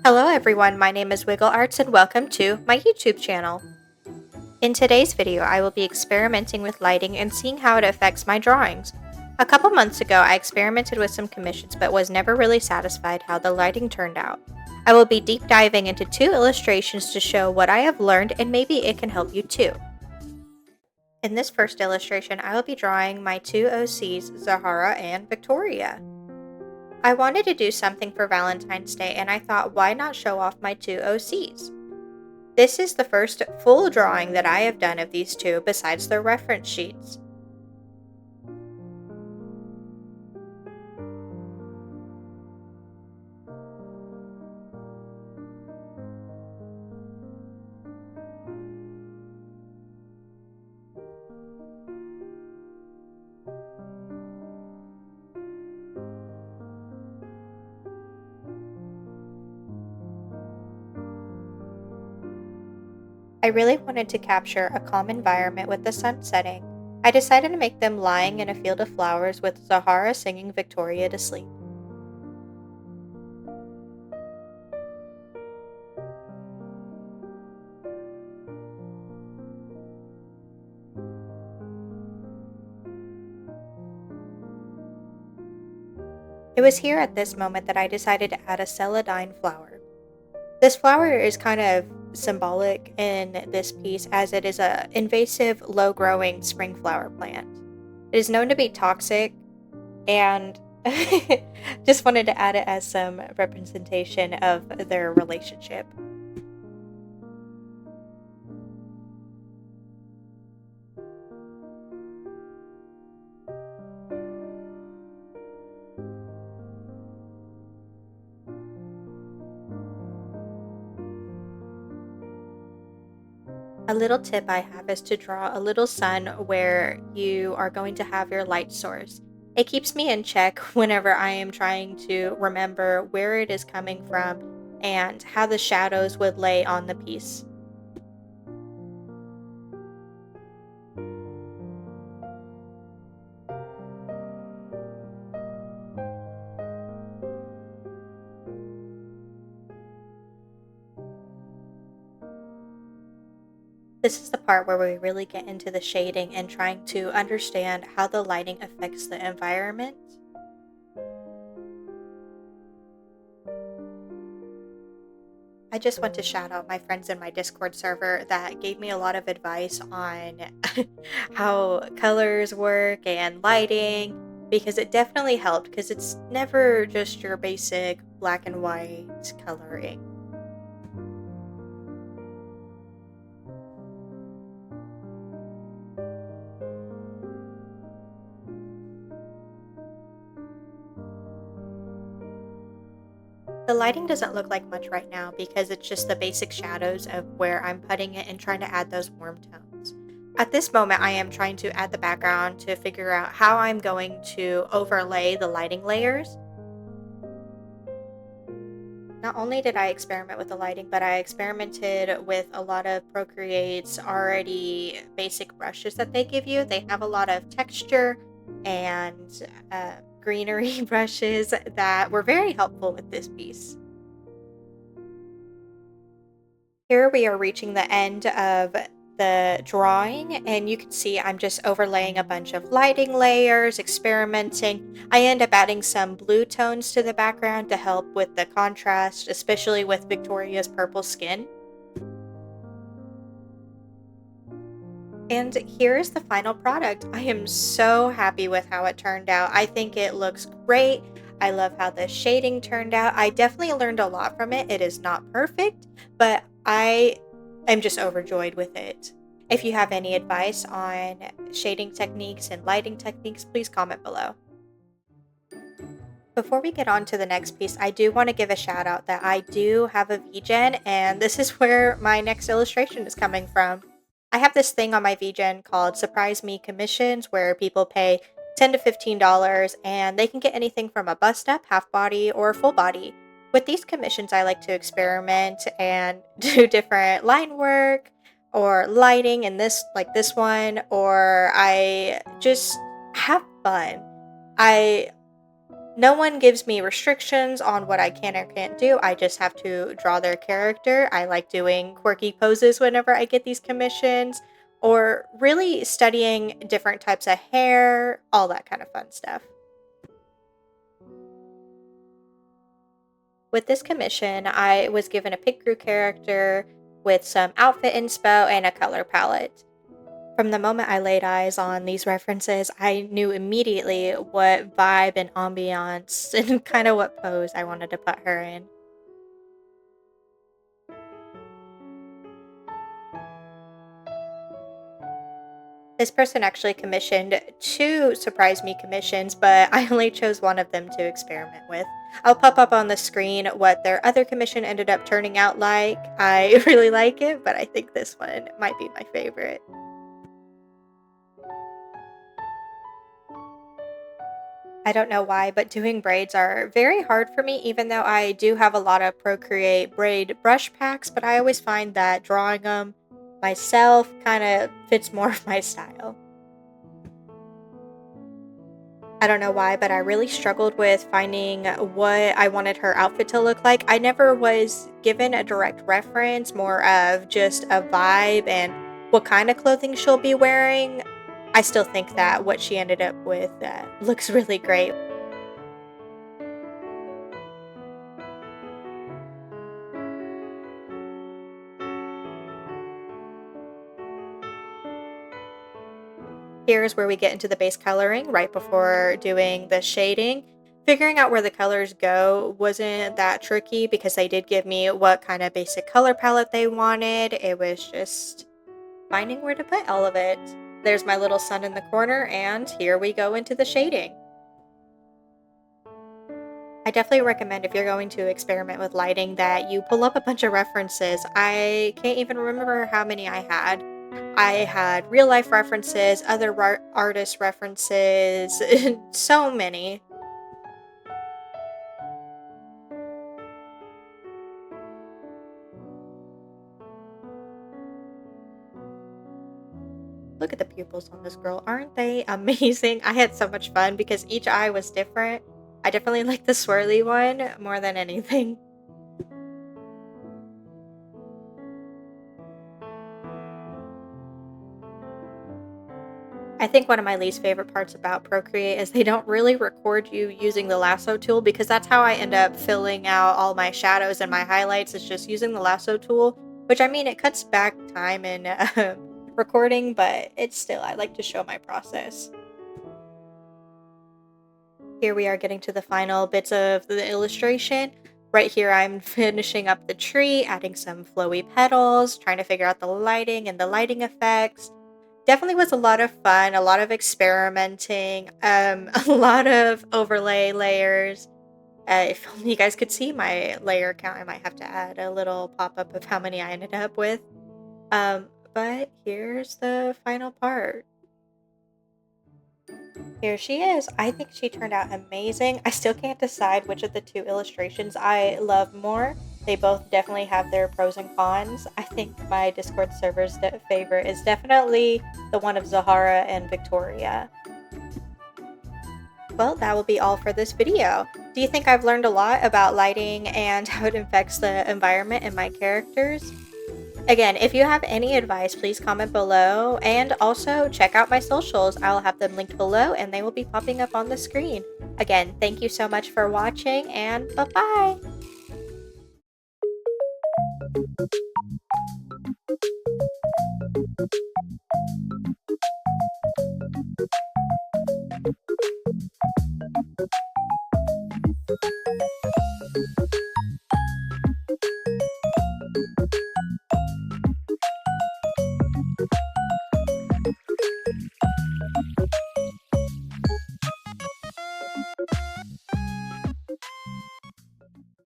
Hello everyone, my name is Wiggle Arts and welcome to my YouTube channel. In today's video, I will be experimenting with lighting and seeing how it affects my drawings. A couple months ago, I experimented with some commissions but was never really satisfied how the lighting turned out. I will be deep diving into 2 illustrations to show what I have learned and maybe it can help you too. In this first illustration, I will be drawing my 2 OCs, Zahara and Victoria. I wanted to do something for Valentine's Day and I thought, why not show off my 2 OCs? This is the first full drawing that I have done of these two besides their reference sheets. I really wanted to capture a calm environment with the sun setting. I decided to make them lying in a field of flowers with Zahara singing Victoria to sleep. It was here at this moment that I decided to add a celandine flower. This flower is kind of symbolic in this piece as it is an invasive, low-growing spring flower plant. It is known to be toxic and just wanted to add it as some representation of their relationship. A little tip I have is to draw a little sun where you are going to have your light source. It keeps me in check whenever I am trying to remember where it is coming from and how the shadows would lay on the piece. This is the part where we really get into the shading and trying to understand how the lighting affects the environment. I just want to shout out my friends in my Discord server that gave me a lot of advice on how colors work and lighting because it definitely helped because it's never just your basic black and white coloring. The lighting doesn't look like much right now because it's just the basic shadows of where I'm putting it and trying to add those warm tones. At this moment, I am trying to add the background to figure out how I'm going to overlay the lighting layers. Not only did I experiment with the lighting, but I experimented with a lot of Procreate's already basic brushes that they give you. They have a lot of texture and greenery brushes that were very helpful with this piece. Here we are reaching the end of the drawing and you can see I'm just overlaying a bunch of lighting layers, experimenting. I end up adding some blue tones to the background to help with the contrast, especially with Victoria's purple skin. And here's the final product. I am so happy with how it turned out. I think it looks great. I love how the shading turned out. I definitely learned a lot from it. It is not perfect, but I am just overjoyed with it. If you have any advice on shading techniques and lighting techniques, please comment below. Before we get on to the next piece, I do want to give a shout out that I do have a VGen, and this is where my next illustration is coming from. I have this thing on my VGen called Surprise Me Commissions where people pay $10 to $15 and they can get anything from a bust up, half body, or full body. With these commissions, I like to experiment and do different line work or lighting in this, like this one, or I just have fun. I No one gives me restrictions on what I can or can't do. I just have to draw their character. I like doing quirky poses whenever I get these commissions, or really studying different types of hair, all that kind of fun stuff. With this commission, I was given a pit crew character with some outfit inspo and a color palette. From the moment I laid eyes on these references, I knew immediately what vibe and ambiance and kind of what pose I wanted to put her in. This person actually commissioned two surprise me commissions, but I only chose one of them to experiment with. I'll pop up on the screen what their other commission ended up turning out like. I really like it, but I think this one might be my favorite. I don't know why, but doing braids are very hard for me, even though I do have a lot of Procreate braid brush packs, but I always find that drawing them myself kind of fits more of my style. I don't know why, but I really struggled with finding what I wanted her outfit to look like. I never was given a direct reference, more of just a vibe and what kind of clothing she'll be wearing. I still think that what she ended up with looks really great. Here's where we get into the base coloring right before doing the shading. Figuring out where the colors go wasn't that tricky because they did give me what kind of basic color palette they wanted. It was just finding where to put all of it. There's my little sun in the corner, and here we go into the shading. I definitely recommend, if you're going to experiment with lighting, that you pull up a bunch of references. I can't even remember how many I had. I had real life references, other artist references, so many. Look at the pupils on this girl. Aren't they amazing? I had so much fun because each eye was different. I definitely like the swirly one more than anything. I think one of my least favorite parts about Procreate is they don't really record you using the lasso tool, because that's how I end up filling out all my shadows and my highlights, is just using the lasso tool, which, I mean, it cuts back time in recording, but it's still, I like to show my process. Here we are getting to the final bits of the illustration. Right here, I'm finishing up the tree, adding some flowy petals, trying to figure out the lighting and the lighting effects. Definitely was a lot of fun, a lot of experimenting, a lot of overlay layers. If only you guys could see my layer count, I might have to add a little pop-up of how many I ended up with. But here's the final part. Here she is. I think she turned out amazing. I still can't decide which of the two illustrations I love more. They both definitely have their pros and cons. I think my Discord server's favorite is definitely the one of Zahara and Victoria. Well, that will be all for this video. Do you think I've learned a lot about lighting and how it affects the environment and my characters? Again, if you have any advice, please comment below, and also check out my socials. I'll have them linked below and they will be popping up on the screen. Again, thank you so much for watching, and bye-bye!